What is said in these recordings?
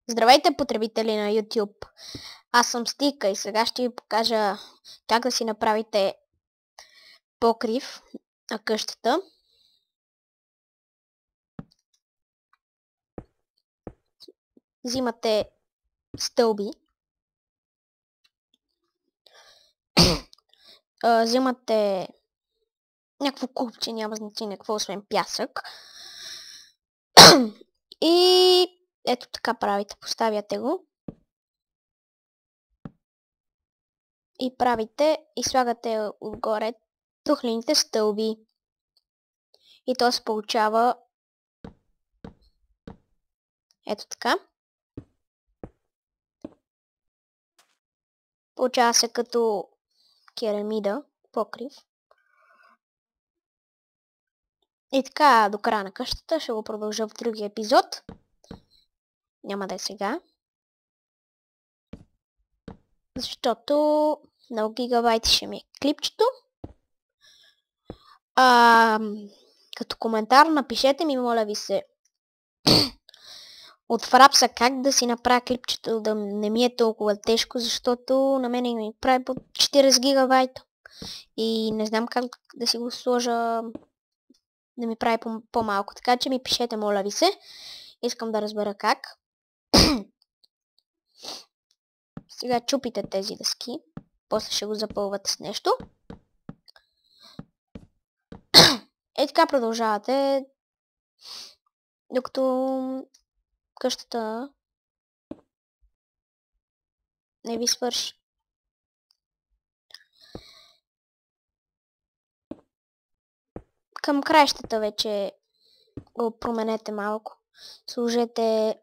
Здравейте, потребители на YouTube! Аз съм Стика и сега ще ви покажа как да си направите покрив на къщата. Взимате стълби, взимате някакво купче, няма значение какво, освен пясък. И ето така правите, поставяте го. И правите и слагате отгоре тухлените стълби. И то се получава ето така. Получава се като керамида, покрив. И така до края на къщата, ще го продължа в другия епизод. Няма да е сега. Защото много гигабайти ще ми е клипчето. Като коментар напишете ми, моля ви се, от Фрапса как да си направя клипчето да не ми е толкова тежко, защото на мен ми прави по 40 гигабайта. И не знам как да си го сложа да ми прави по-малко. Така че ми пишете, моля ви се. Искам да разбера как. Сега чупите тези дъски. После ще го запълвате с нещо. Е така продължавате, докато къщата не ви свърши. Към краищата вече го променете малко. Сложете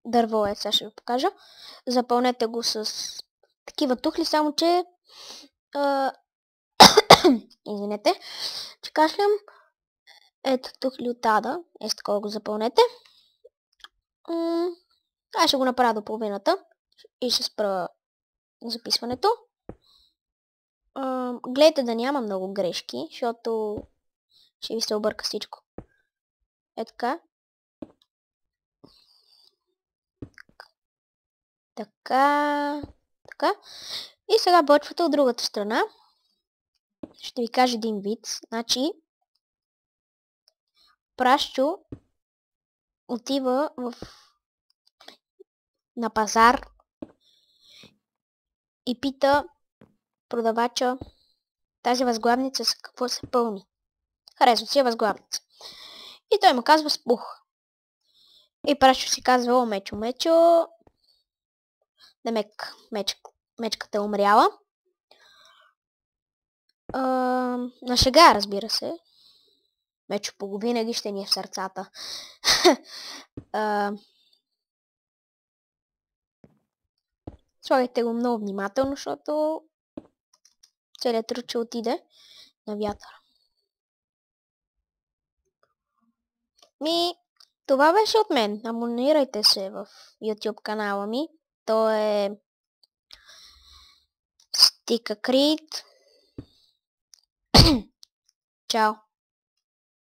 дърво, сега ще ви покажа. Запълнете го с такива тухли, само че извинете, че кашлям. Ето тухли от Ада. Ето такова го запълнете. Аз ще го направя до половината и ще спра записването. Гледайте да няма много грешки, защото ще ви се обърка всичко. Е така. Така. И сега почвате от другата страна. Ще ви кажа един виц. Значи, Прашчо отива на пазар и пита продавача, тази възглавница с какво се пълни. Харесва си възглавница. И той му казва с пух. И Прашчо си казва, о, Мечо, демек мечката е умряла. На шега, разбира се. Мечо винаги ще ни е в сърцата. Слагайте го много внимателно, защото целият труд ще отиде на вятъра. Това беше от мен. Абонирайте се в YouTube канала ми. То е Стика Крит. Чао!